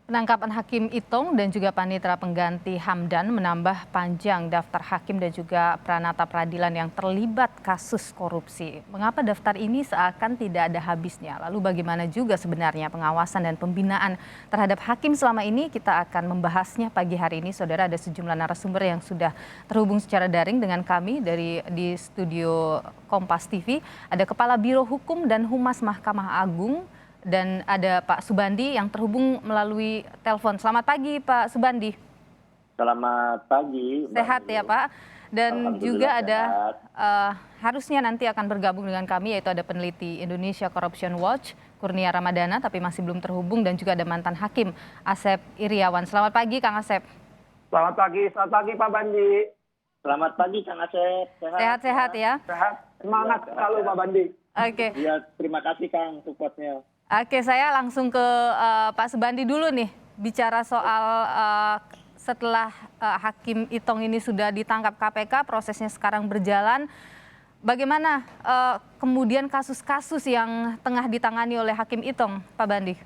Penangkapan Hakim Itong dan juga panitera pengganti Hamdan menambah panjang daftar hakim dan juga pranata peradilan yang terlibat kasus korupsi. Mengapa daftar ini seakan tidak ada habisnya? Lalu bagaimana juga sebenarnya pengawasan dan pembinaan terhadap hakim selama ini? Kita akan membahasnya pagi hari ini. Saudara, ada sejumlah narasumber yang sudah terhubung secara daring dengan kami di studio Kompas TV. Ada Kepala Biro Hukum dan Humas Mahkamah Agung, dan ada Pak Subandi yang terhubung melalui telepon. Selamat pagi Pak Subandi. Selamat pagi. Sehat ya Pak. Dan juga ada harusnya nanti akan bergabung dengan kami, yaitu ada peneliti Indonesia Corruption Watch Kurnia Ramadana, tapi masih belum terhubung, dan juga ada mantan hakim Asep Iriawan. Selamat pagi Kang Asep. Selamat pagi Pak Bandi. Selamat pagi Kang Asep. Sehat-sehat ya. Sehat. Semangat selalu Pak Bandi. Oke. Ya, terima kasih Kang supportnya. Oke, saya langsung ke Pak Subandi dulu nih, bicara soal setelah Hakim Itong ini sudah ditangkap KPK, prosesnya sekarang berjalan. Bagaimana kemudian kasus-kasus yang tengah ditangani oleh Hakim Itong, Pak Bandi?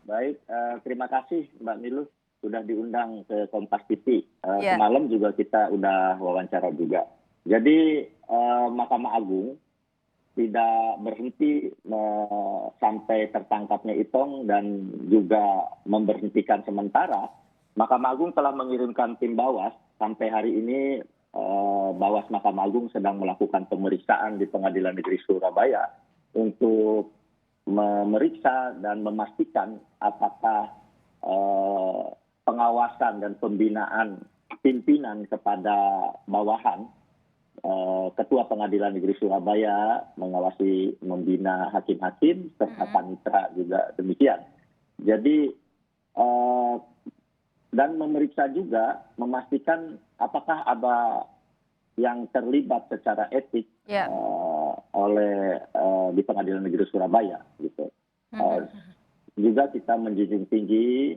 Baik, terima kasih Mbak Nilu sudah diundang ke Kompas TV. Ya. Semalam juga kita udah wawancara juga. Jadi Mahkamah Agung tidak berhenti sampai tertangkapnya Itong dan juga memberhentikan sementara. Mahkamah Agung telah mengirimkan tim Bawas. Sampai hari ini Bawas Mahkamah Agung sedang melakukan pemeriksaan di Pengadilan Negeri Surabaya untuk memeriksa dan memastikan apakah pengawasan dan pembinaan pimpinan kepada bawahan Ketua Pengadilan Negeri Surabaya mengawasi membina hakim-hakim serta panitera juga demikian. Jadi dan memeriksa juga memastikan apakah ada yang terlibat secara etik oleh di Pengadilan Negeri Surabaya gitu. Juga kita menjunjung tinggi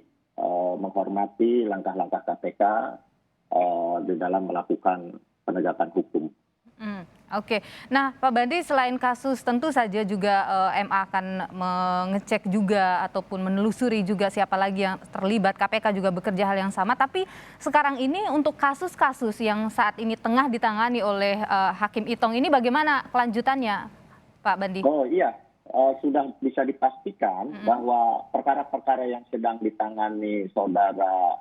menghormati langkah-langkah KPK di dalam melakukan penegakan hukum. Oke. Nah, Pak Bandi, selain kasus tentu saja juga MA akan mengecek juga ataupun menelusuri juga siapa lagi yang terlibat. KPK juga bekerja hal yang sama. Tapi sekarang ini untuk kasus-kasus yang saat ini tengah ditangani oleh Hakim Itong ini bagaimana kelanjutannya, Pak Bandi? Oh iya, sudah bisa dipastikan bahwa perkara-perkara yang sedang ditangani saudara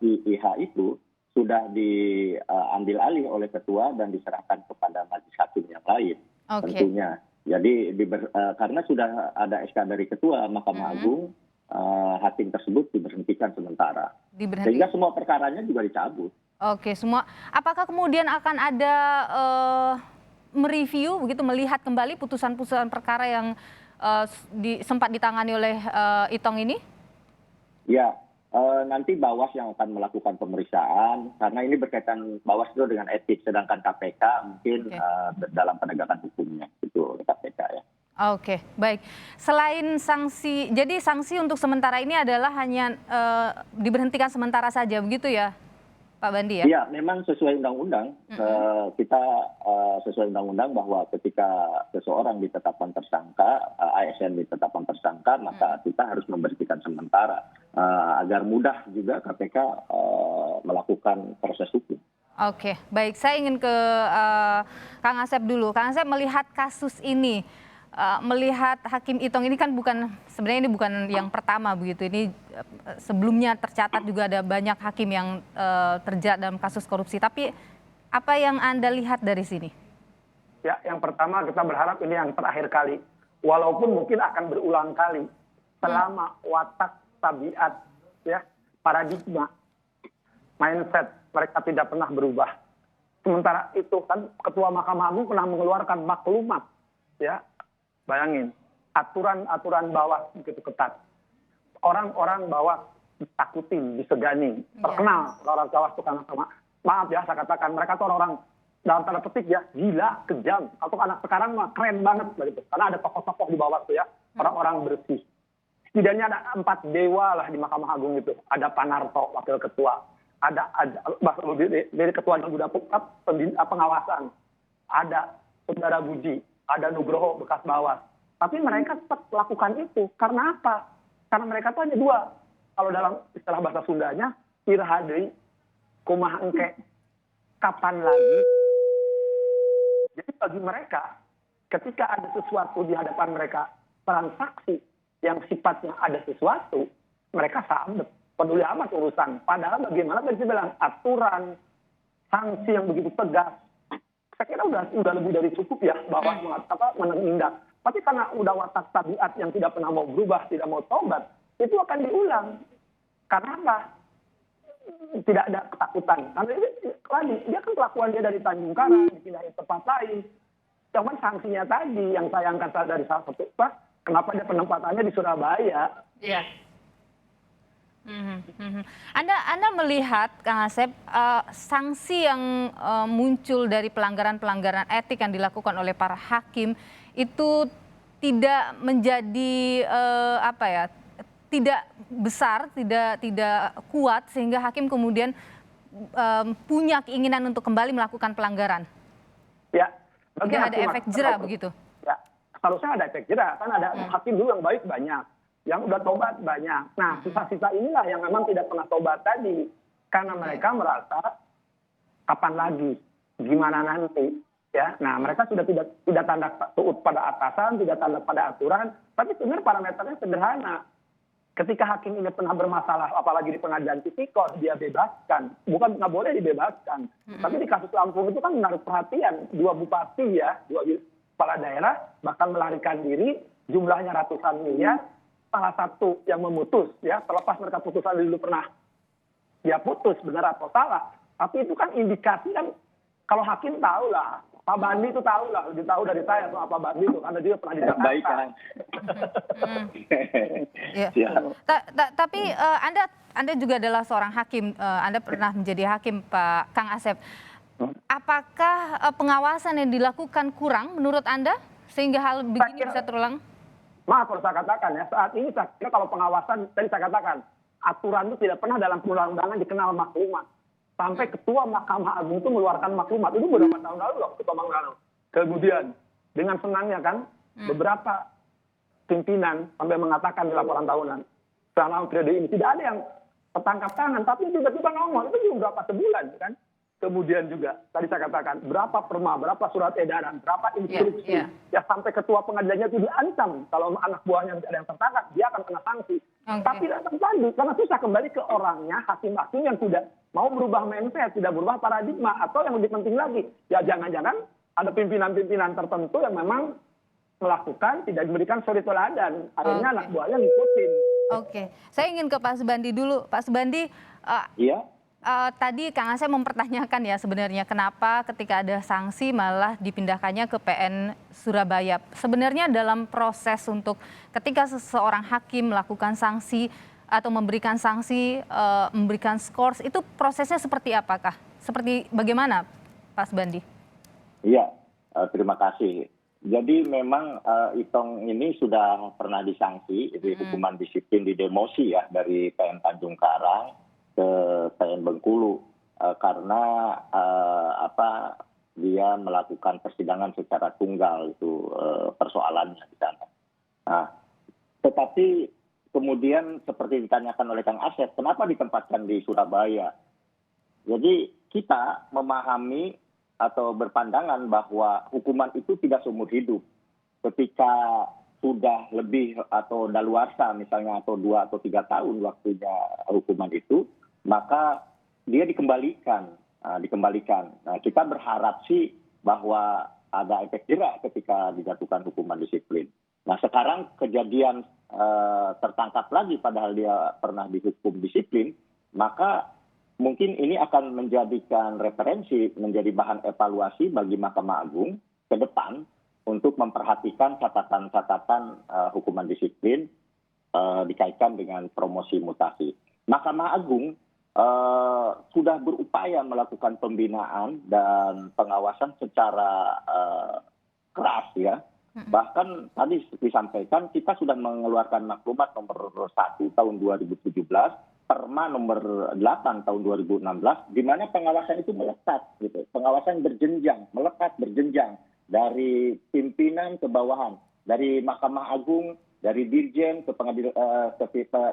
IIH itu sudah diambil alih oleh ketua dan diserahkan kepada majelis hakim yang lain. Tentunya. Jadi karena sudah ada SK dari ketua Mahkamah Agung, hakim tersebut diberhentikan sementara. Sehingga semua perkaranya juga dicabut. Oke, semua. Apakah kemudian akan ada mereview begitu, melihat kembali putusan-putusan perkara yang sempat ditangani oleh Itong ini? Ya. Nanti Bawas yang akan melakukan pemeriksaan, karena ini berkaitan Bawas itu dengan etik, sedangkan KPK mungkin dalam penegakan hukumnya itu KPK ya. Oke, baik. Selain sanksi, jadi sanksi untuk sementara ini adalah hanya diberhentikan sementara saja begitu ya, Pak Bandi ya? Iya, memang sesuai undang-undang. Kita sesuai undang-undang bahwa ketika seseorang ditetapkan tersangka, ASN ditetapkan tersangka, maka kita harus memberhentikan sementara agar mudah juga KPK melakukan proses hukum. Oke, baik. Saya ingin ke Kang Asep dulu. Kang Asep, melihat kasus ini, melihat Hakim Itong ini kan sebenarnya ini bukan yang pertama begitu. Ini sebelumnya tercatat juga ada banyak hakim yang terjerat dalam kasus korupsi. Tapi apa yang Anda lihat dari sini? Ya, yang pertama kita berharap ini yang terakhir kali. Walaupun mungkin akan berulang kali. Selama watak, tabiat, ya, paradigma, mindset mereka tidak pernah berubah. Sementara itu kan Ketua Mahkamah Agung pernah mengeluarkan maklumat, ya. Bayangin, aturan-aturan Bawas begitu ketat. Orang-orang Bawas ditakutin, disegani. Terkenal orang Bawas itu karena maaf ya, saya katakan mereka tuh orang-orang dalam tanda petik ya, gila, kejam. Atau anak sekarang mah keren banget begitu. Karena ada tokoh-tokoh di Bawas tuh ya, orang-orang bersih. Setidaknya ada 4 dewa lah di Mahkamah Agung itu. Ada Panarto, wakil ketua. Ada dari ketua yang sudah pengawasan. Ada Saudara Buji. Ada Nugroho bekas Bawas. Tapi mereka tetap melakukan itu. Karena apa? Karena mereka tuh hanya 2. kalau dalam istilah bahasa Sundanya, irhadei, kumaha engke, kapan lagi. Jadi bagi mereka, ketika ada sesuatu di hadapan mereka, transaksi yang sifatnya ada sesuatu, mereka sambet, peduli amat urusan. Padahal bagaimana tadi saya bilang, aturan, sanksi yang begitu tegas, saya kira udah lebih dari cukup ya bahwa menindak. Tapi karena udah watak tabiat yang tidak pernah mau berubah, tidak mau tobat, itu akan diulang. Karena apa? Tidak ada ketakutan. Karena lagi dia kan kelakuan dia dari Tanjung Karang dipindahin tempat lain. Cuman sanksinya tadi yang saya angkat dari salah satu kenapa dia penempatannya di Surabaya? Iya. Anda melihat, Kang Asep, sanksi yang muncul dari pelanggaran-pelanggaran etik yang dilakukan oleh para hakim itu tidak menjadi tidak besar, tidak kuat sehingga hakim kemudian punya keinginan untuk kembali melakukan pelanggaran. Ya, tidak ada efek jera begitu. Ya, seharusnya ada efek jera, kan ada hakim dulu yang baik banyak, yang udah tobat banyak. Nah, sisa-sisa inilah yang memang tidak pernah tobat tadi, karena mereka merasa kapan lagi, gimana nanti, ya. Nah, mereka sudah tidak tanda taat pada atasan, tidak tanda pada aturan, tapi sebenarnya parameternya sederhana. Ketika hakim ini pernah bermasalah, apalagi di pengadilan tipikor, dia bebaskan. Bukan nggak boleh dibebaskan. Tapi di kasus Lampung itu kan menarik perhatian. 2 bupati ya, 2 kepala daerah, bahkan melarikan diri, jumlahnya ratusan miliar. Salah satu yang memutus, ya, terlepas mereka putusan dulu pernah dia putus, benar atau salah. Tapi itu kan indikasi kan, kalau hakim tahu lah. Pak Bandi itu tahu lah, lebih tahu dari saya soal Pak Bandi itu, karena dia pernah di Jakarta. Baik, Kang. Ya. Tapi Anda juga adalah seorang hakim, Anda pernah menjadi hakim, Pak Kang Asep. Apakah pengawasan yang dilakukan kurang menurut Anda sehingga hal begini bisa terulang? Maaf kalau saya katakan ya, saat ini saya kira kalau pengawasan, tadi saya katakan, aturan itu tidak pernah dalam perundang-undangan dikenal maklumat. Sampai Ketua Mahkamah Agung itu mengeluarkan maklumat. Itu beberapa tahun lalu loh, Ketua Mahkamah Agung. Kemudian, dengan senangnya kan, beberapa pimpinan sampai mengatakan di laporan tahunan, selama periode ini tidak ada yang tertangkap tangan, tapi tiba-tiba ngomong, itu juga berapa sebulan kan. Kemudian juga, tadi saya katakan, berapa perma, berapa surat edaran, berapa instruksi. Ya sampai ketua pengadilannya itu diancam. Kalau anak buahnya tidak ada yang tertangkap, dia akan kena sanksi. Tapi datang tadi, karena susah kembali ke orangnya, hakim-hakim yang tidak mau berubah mindset, tidak berubah paradigma. Atau yang lebih penting lagi, ya jangan-jangan ada pimpinan-pimpinan tertentu yang memang melakukan, tidak diberikan suri teladan. Akhirnya anak buahnya ngikutin. Oke, saya ingin ke Pak Subandi dulu. Pak Subandi, Iya. Tadi Kang Asep mempertanyakan ya sebenarnya kenapa ketika ada sanksi malah dipindahkannya ke PN Surabaya. Sebenarnya dalam proses untuk ketika seseorang hakim melakukan sanksi atau memberikan sanksi, memberikan skors, itu prosesnya seperti apakah? Seperti bagaimana Pak Subandi? Iya, terima kasih. Jadi memang Itong ini sudah pernah disanksi, itu hukuman disiplin di demosi ya dari PN Tanjung Karang ke PN Bengkulu karena dia melakukan persidangan secara tunggal itu persoalannya di sana. Nah, tetapi kemudian seperti ditanyakan oleh Kang Asep, kenapa ditempatkan di Surabaya? Jadi kita memahami atau berpandangan bahwa hukuman itu tidak seumur hidup. Ketika sudah lebih atau daluarsa misalnya atau 2 atau 3 tahun waktunya hukuman itu, maka dia dikembalikan. Nah, kita berharap sih bahwa ada efek jera ketika dijatuhkan hukuman disiplin. Nah, sekarang kejadian tertangkap lagi padahal dia pernah dihukum disiplin, maka mungkin ini akan menjadikan referensi, menjadi bahan evaluasi bagi Mahkamah Agung ke depan untuk memperhatikan catatan-catatan hukuman disiplin dikaitkan dengan promosi mutasi. Mahkamah Agung sudah berupaya melakukan pembinaan dan pengawasan secara keras ya. Bahkan tadi disampaikan kita sudah mengeluarkan maklumat nomor 1 tahun 2017, Perma nomor 8 tahun 2016, di mana pengawasan itu melekat gitu. Pengawasan berjenjang, melekat berjenjang dari pimpinan ke bawahan, dari Mahkamah Agung dari dirjen ke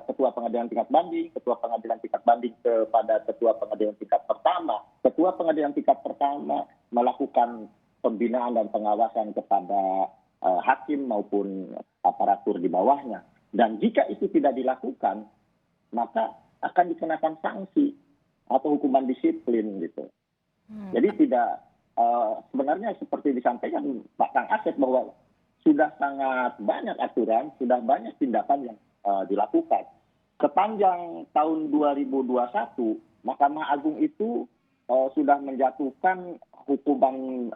ketua pengadilan tingkat banding, ketua pengadilan tingkat banding kepada ketua pengadilan tingkat pertama. Ketua pengadilan tingkat pertama melakukan pembinaan dan pengawasan kepada hakim maupun aparatur di bawahnya. Dan jika itu tidak dilakukan, maka akan dikenakan sanksi atau hukuman disiplin gitu. Jadi tidak sebenarnya seperti disampaikan Pak Kang Asep bahwa sudah sangat banyak aturan, sudah banyak tindakan yang dilakukan. Sepanjang tahun 2021, Mahkamah Agung itu sudah menjatuhkan hukuman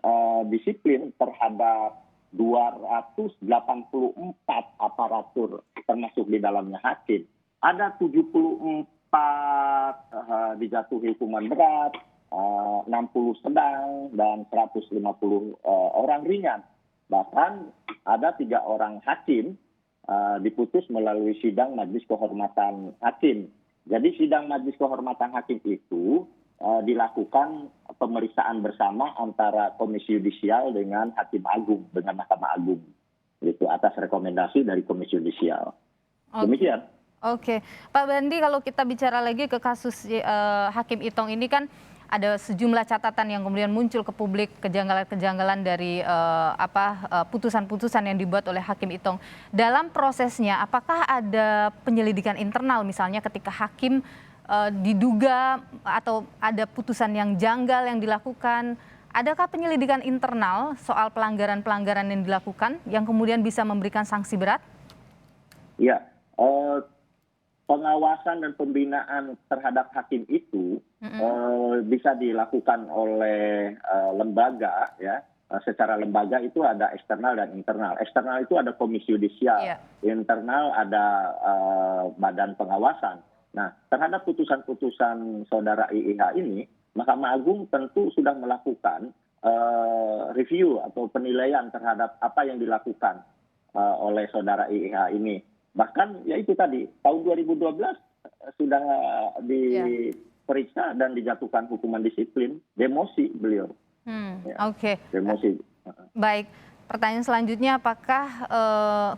disiplin terhadap 284 aparatur termasuk di dalamnya hakim. Ada 74 dijatuhi hukuman berat, 60 sedang, dan 150 orang ringan. Bahkan ada 3 orang hakim diputus melalui sidang Majelis Kehormatan Hakim. Jadi sidang Majelis Kehormatan Hakim itu dilakukan pemeriksaan bersama antara Komisi Yudisial dengan Hakim Agung, dengan Mahkamah Agung. Gitu, atas rekomendasi dari Komisi Yudisial. Demikian. Oke, Pak Bandi, kalau kita bicara lagi ke kasus Hakim Itong ini kan ada sejumlah catatan yang kemudian muncul ke publik, kejanggalan-kejanggalan dari putusan-putusan yang dibuat oleh Hakim Itong. Dalam prosesnya, apakah ada penyelidikan internal misalnya ketika hakim diduga atau ada putusan yang janggal yang dilakukan? Adakah penyelidikan internal soal pelanggaran-pelanggaran yang dilakukan yang kemudian bisa memberikan sanksi berat? Ya, pengawasan dan pembinaan terhadap hakim itu bisa dilakukan oleh lembaga, ya. Secara lembaga itu ada eksternal dan internal. Eksternal itu ada Komisi Yudisial, internal ada Badan Pengawasan. Nah, terhadap putusan-putusan saudara IIH ini, Mahkamah Agung tentu sudah melakukan review atau penilaian terhadap apa yang dilakukan oleh saudara IIH ini. Bahkan ya itu tadi, tahun 2012 sudah diperiksa dan dijatuhkan hukuman disiplin, demosi beliau. Oke. Demosi. Baik, pertanyaan selanjutnya, apakah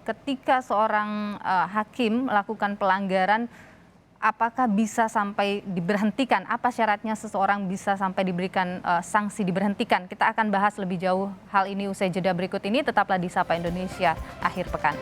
ketika seorang hakim melakukan pelanggaran, apakah bisa sampai diberhentikan? Apa syaratnya seseorang bisa sampai diberikan sanksi diberhentikan? Kita akan bahas lebih jauh hal ini usai jeda berikut ini. Tetaplah di Sapa Indonesia akhir pekan.